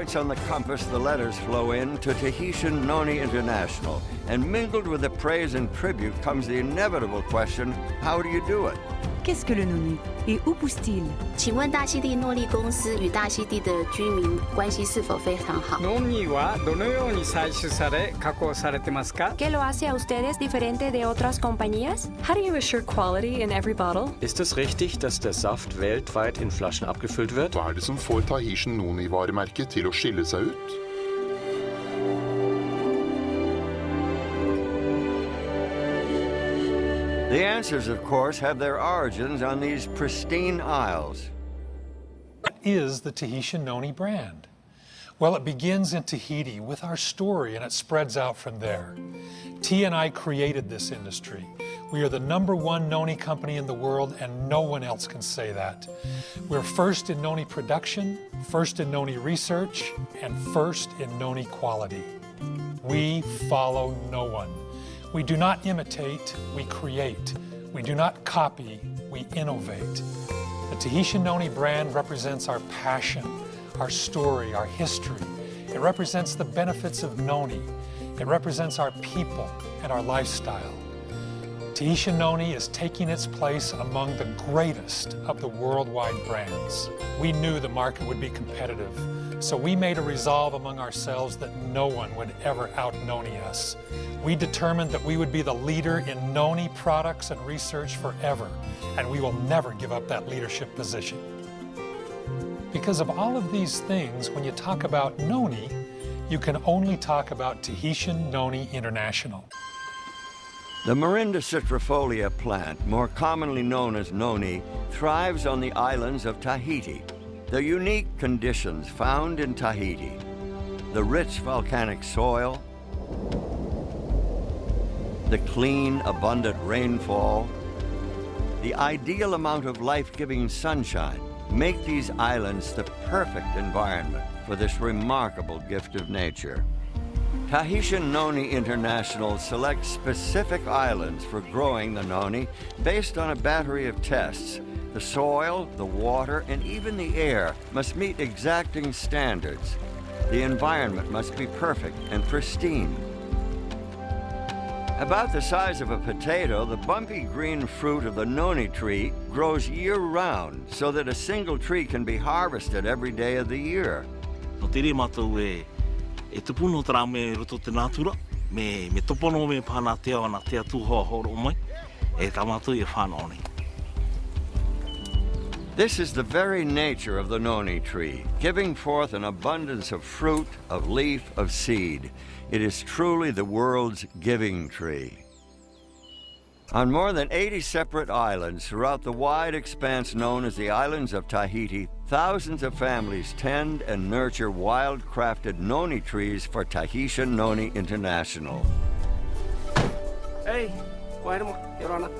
points on the compass the letters flow in to Tahitian NONI International, and mingled with the praise and tribute comes the inevitable question, how do you do it? Qu'est-ce que le noni et où pousse-t-il? 请问大溪地诺丽公司与大溪地的居民关系是否非常好？ NONI はどのように採取され加工されてますか? ¿Qué lo hace a ustedes diferente de otras compañías? How do you assure quality in every bottle? Ist es richtig, dass der Saft weltweit in Flaschen abgefüllt wird? Hva det som får Tahitian NONI-varemerket til å skille seg ut? The answers, of course, have their origins on these pristine isles. What is the Tahitian NONI brand? Well, it begins in Tahiti with our story, and it spreads out from there. T&I created this industry. We are the #1 NONI company in the world, and no one else can say that. We're first in NONI production, first in NONI research, and first in NONI quality. We follow no one. We do not imitate, we create. We do not copy, we innovate. The Tahitian NONI brand represents our passion, our story, our history. It represents the benefits of NONI. It represents our people and our lifestyle. Tahitian NONI is taking its place among the greatest of the worldwide brands. We knew the market would be competitive, so we made a resolve among ourselves that no one would ever out-NONI us. We determined that we would be the leader in NONI products and research forever, and we will never give up that leadership position. Because of all of these things, when you talk about NONI, you can only talk about Tahitian NONI International. The Marinda citrifolia plant, more commonly known as noni, thrives on the islands of Tahiti. The unique conditions found in Tahiti, the rich volcanic soil, the clean, abundant rainfall, the ideal amount of life-giving sunshine make these islands the perfect environment for this remarkable gift of nature. Tahitian NONI International selects specific islands for growing the noni based on a battery of tests. The soil, the water, and even the air must meet exacting standards. The environment must be perfect and pristine. About the size of a potato, the bumpy green fruit of the noni tree grows year-round so that a single tree can be harvested every day of the year. E tupuno tara me roto te natura, me topono me pana te ana te atuhoa horo mai, e tamatu e whanoni. This is the very nature of the noni tree, giving forth an abundance of fruit, of leaf, of seed. It is truly the world's giving tree. On more than 80 separate islands throughout the wide expanse known as the islands of Tahiti, thousands of families tend and nurture wild-crafted noni trees for Tahitian NONI International. Hey,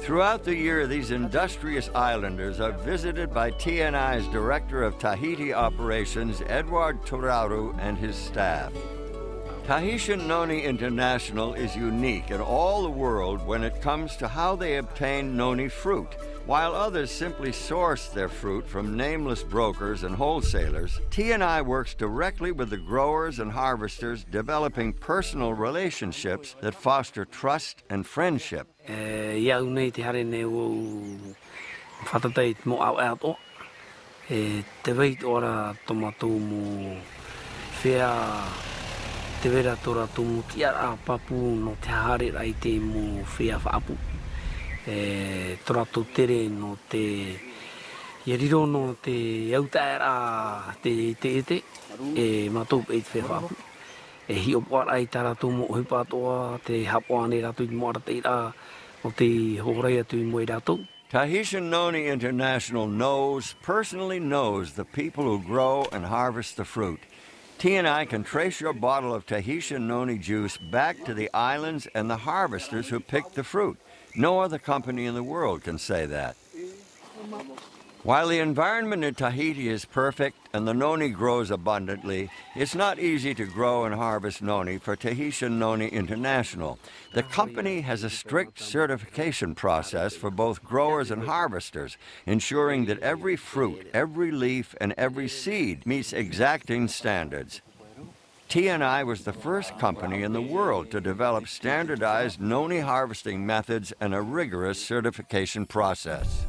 throughout the year, these industrious islanders are visited by T&I's Director of Tahiti Operations, Edward Turaru, and his staff. Tahitian NONI International is unique in all the world when it comes to how they obtain noni fruit. While others simply source their fruit from nameless brokers and wholesalers, T&I works directly with the growers and harvesters, developing personal relationships that foster trust and friendship. Te vera tora tumu tiara papu no te hare rai te mo whea whaapu. Tora tō tere no te yeriro no te autaera te ete e matou e te whea whaapu. E hi opua rai tara tumu o hipa toa te hapuane ratu I moara teira o te horai atu I moe ratu. Tahitian NONI International personally knows the people who grow and harvest the fruit. T&I can trace your bottle of Tahitian noni juice back to the islands and the harvesters who picked the fruit. No other company in the world can say that. While the environment in Tahiti is perfect and the noni grows abundantly, it's not easy to grow and harvest noni for Tahitian NONI International. The company has a strict certification process for both growers and harvesters, ensuring that every fruit, every leaf, and every seed meets exacting standards. T&I was the first company in the world to develop standardized noni harvesting methods and a rigorous certification process.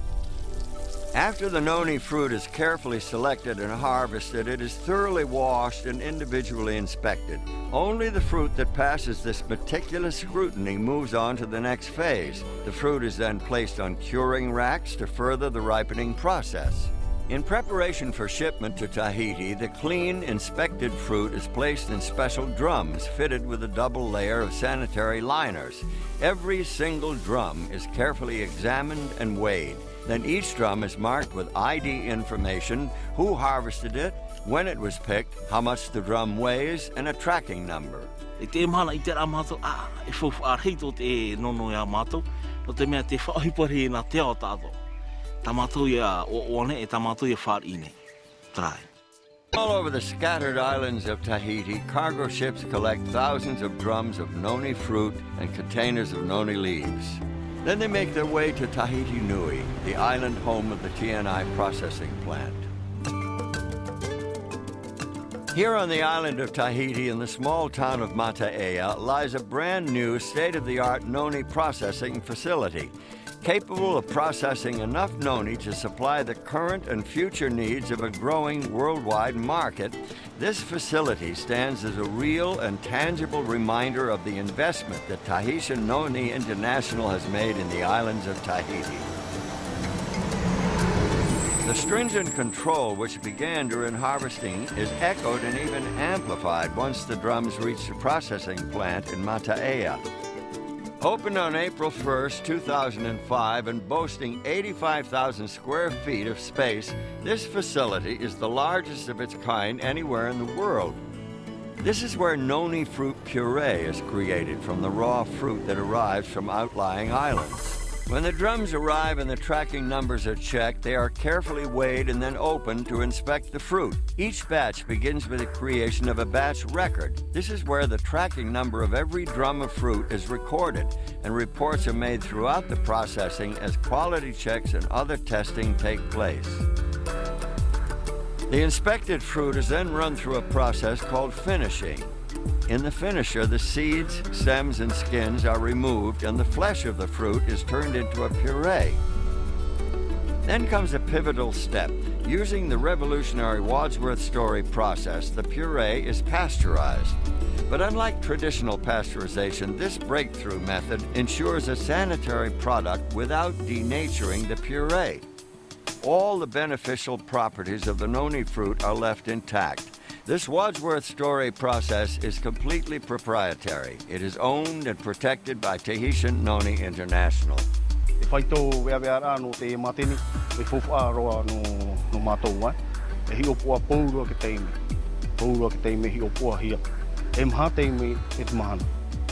After the noni fruit is carefully selected and harvested, it is thoroughly washed and individually inspected. Only the fruit that passes this meticulous scrutiny moves on to the next phase. The fruit is then placed on curing racks to further the ripening process. In preparation for shipment to Tahiti, the clean, inspected fruit is placed in special drums fitted with a double layer of sanitary liners. Every single drum is carefully examined and weighed. Then each drum is marked with ID information, who harvested it, when it was picked, how much the drum weighs, and a tracking number. All over the scattered islands of Tahiti, cargo ships collect thousands of drums of noni fruit and containers of noni leaves. Then they make their way to Tahiti Nui, the island home of the T&I processing plant. Here on the island of Tahiti, in the small town of Mata'ea, lies a brand new state-of-the-art noni processing facility, capable of processing enough noni to supply the current and future needs of a growing worldwide market. This facility stands as a real and tangible reminder of the investment that Tahitian Noni International has made in the islands of Tahiti. The stringent control which began during harvesting is echoed and even amplified once the drums reach the processing plant in Mata'ea. Opened on April 1st, 2005, and boasting 85,000 square feet of space, this facility is the largest of its kind anywhere in the world. This is where noni fruit puree is created from the raw fruit that arrives from outlying islands. When the drums arrive and the tracking numbers are checked, they are carefully weighed and then opened to inspect the fruit. Each batch begins with the creation of a batch record. This is where the tracking number of every drum of fruit is recorded, and reports are made throughout the processing as quality checks and other testing take place. The inspected fruit is then run through a process called finishing. In the finisher, the seeds, stems, and skins are removed, and the flesh of the fruit is turned into a puree. Then comes a pivotal step. Using the revolutionary Wadsworth Story process, the puree is pasteurized. But unlike traditional pasteurization, this breakthrough method ensures a sanitary product without denaturing the puree. All the beneficial properties of the noni fruit are left intact. This Wadsworth Story process is completely proprietary. It is owned and protected by Tahitian Noni International.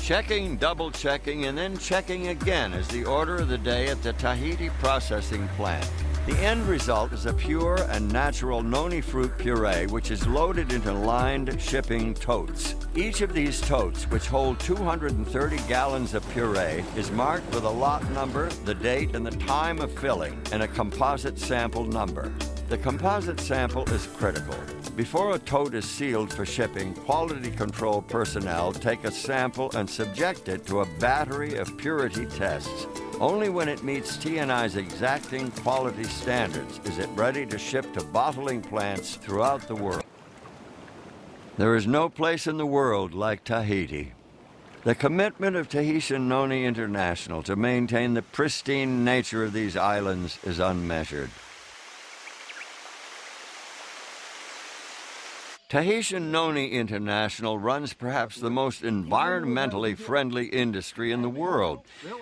Checking, double-checking, and then checking again is the order of the day at the Tahiti processing plant. The end result is a pure and natural noni fruit puree, which is loaded into lined shipping totes. Each of these totes, which hold 230 gallons of puree, is marked with a lot number, the date, and the time of filling, and a composite sample number. The composite sample is critical. Before a tote is sealed for shipping, quality control personnel take a sample and subject it to a battery of purity tests. Only when it meets T&I's exacting quality standards is it ready to ship to bottling plants throughout the world. There is no place in the world like Tahiti. The commitment of Tahitian Noni International to maintain the pristine nature of these islands is unmeasured. Tahitian Noni International runs perhaps the most environmentally friendly industry in the world.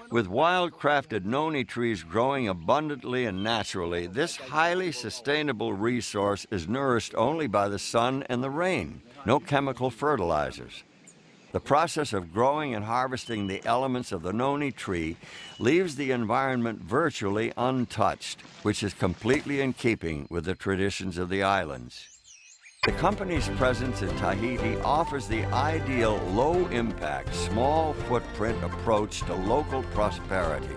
With wild-crafted noni trees growing abundantly and naturally, this highly sustainable resource is nourished only by the sun and the rain, no chemical fertilizers. The process of growing and harvesting the elements of the noni tree leaves the environment virtually untouched, which is completely in keeping with the traditions of the islands. The company's presence in Tahiti offers the ideal low-impact, small-footprint approach to local prosperity.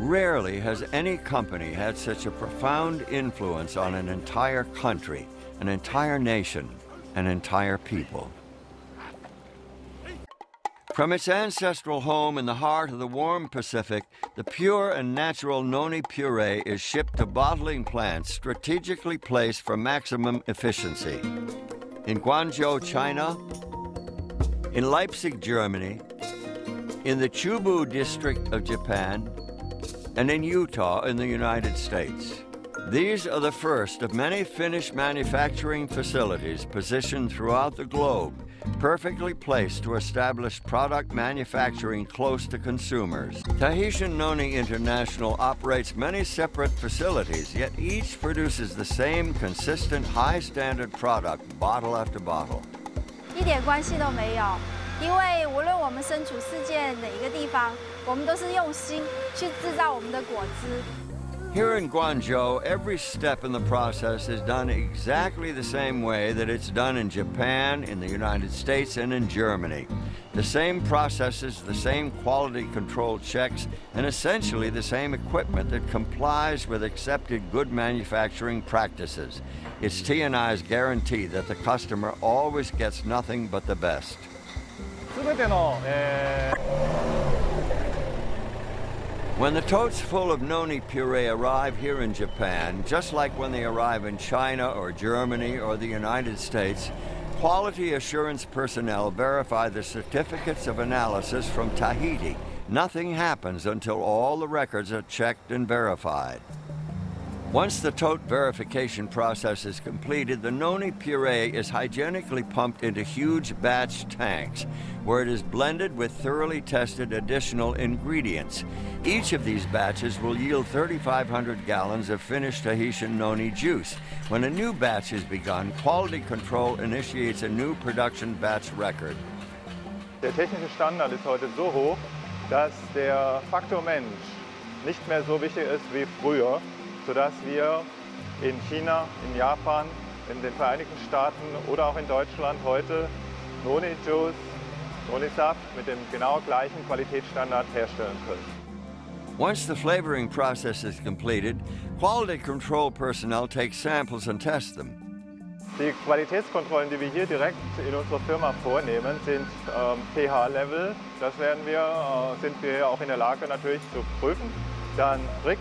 Rarely has any company had such a profound influence on an entire country, an entire nation, an entire people. From its ancestral home in the heart of the warm Pacific, the pure and natural noni puree is shipped to bottling plants strategically placed for maximum efficiency. In Guangzhou, China, in Leipzig, Germany, in the Chubu district of Japan, and in Utah in the United States. These are the first of many finished manufacturing facilities positioned throughout the globe, perfectly placed to establish product manufacturing close to consumers. Tahitian Noni International operates many separate facilities, yet each produces the same consistent high-standard product, bottle after bottle. 一点关系都没有，因为无论我们身处世界哪一个地方，我们都是用心去制造我们的果汁。 Here in Guangzhou, every step in the process is done exactly the same way that it's done in Japan, in the United States, and in Germany. The same processes, the same quality control checks, and essentially the same equipment that complies with accepted good manufacturing practices. It's T&I's guarantee that the customer always gets nothing but the best. When the totes full of noni puree arrive here in Japan, just like when they arrive in China or Germany or the United States, quality assurance personnel verify the certificates of analysis from Tahiti. Nothing happens until all the records are checked and verified. Once the tote verification process is completed, the noni puree is hygienically pumped into huge batch tanks, where it is blended with thoroughly tested additional ingredients. Each of these batches will yield 3,500 gallons of finished Tahitian noni juice. When a new batch is begun, quality control initiates a new production batch record. Der technische Standard ist heute so hoch, dass der Faktor Mensch nicht mehr so wichtig ist wie früher, sodass wir in China, in Japan, in den Vereinigten Staaten oder auch in Deutschland heute Noni-Juice, Noni-Saft mit dem genau gleichen Qualitätsstandard herstellen können. Once the flavoring process is completed, quality control personnel take samples and test them. Die Qualitätskontrollen, die wir hier direkt in unserer Firma vornehmen, sind pH-Level. Das sind wir auch in der Lage natürlich zu prüfen. Dann Brix,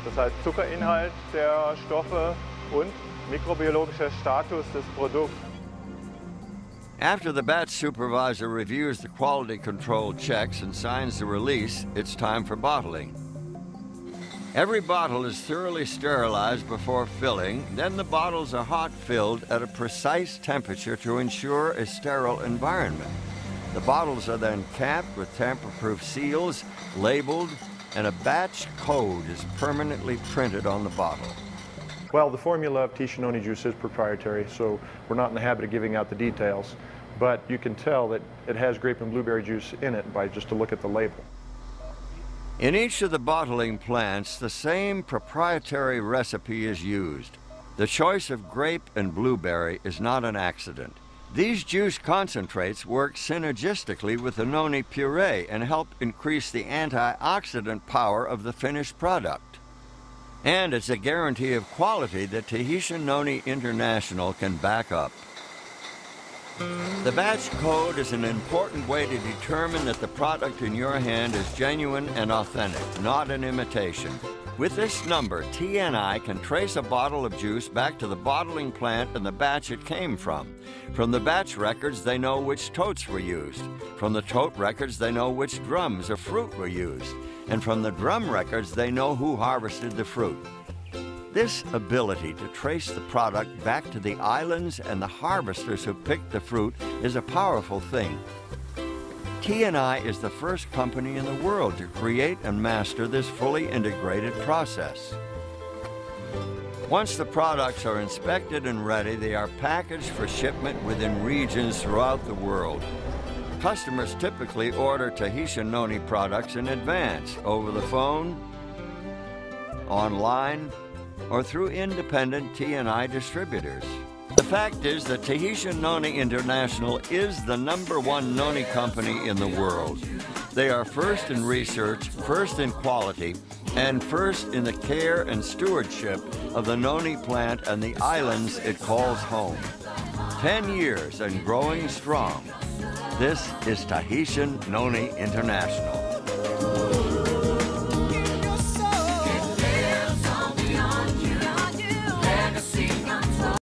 das heißt Zuckerinhalt der Stoffe und mikrobiologischer Status des Produkts. After the batch supervisor reviews the quality control checks and signs the release, it's time for bottling. Every bottle is thoroughly sterilized before filling, then the bottles are hot filled at a precise temperature to ensure a sterile environment. The bottles are then capped with tamper-proof seals, labeled, and a batch code is permanently printed on the bottle. Well, the formula of Tahitian Noni juice is proprietary, so we're not in the habit of giving out the details, but you can tell that it has grape and blueberry juice in it by just a look at the label. In each of the bottling plants, the same proprietary recipe is used. The choice of grape and blueberry is not an accident. These juice concentrates work synergistically with the noni puree and help increase the antioxidant power of the finished product. And it's a guarantee of quality that Tahitian Noni International can back up. The batch code is an important way to determine that the product in your hand is genuine and authentic, not an imitation. With this number, T&I can trace a bottle of juice back to the bottling plant and the batch it came from. From the batch records, they know which totes were used. From the tote records, they know which drums of fruit were used. And from the drum records, they know who harvested the fruit. This ability to trace the product back to the islands and the harvesters who picked the fruit is a powerful thing. T&I is the first company in the world to create and master this fully integrated process. Once the products are inspected and ready, they are packaged for shipment within regions throughout the world. Customers typically order Tahitian Noni products in advance, over the phone, online, or through independent T&I distributors. The fact is that Tahitian Noni International is the #1 noni company in the world. They are first in research, first in quality, and first in the care and stewardship of the noni plant and the islands it calls home. 10 years and growing strong. This is Tahitian Noni International.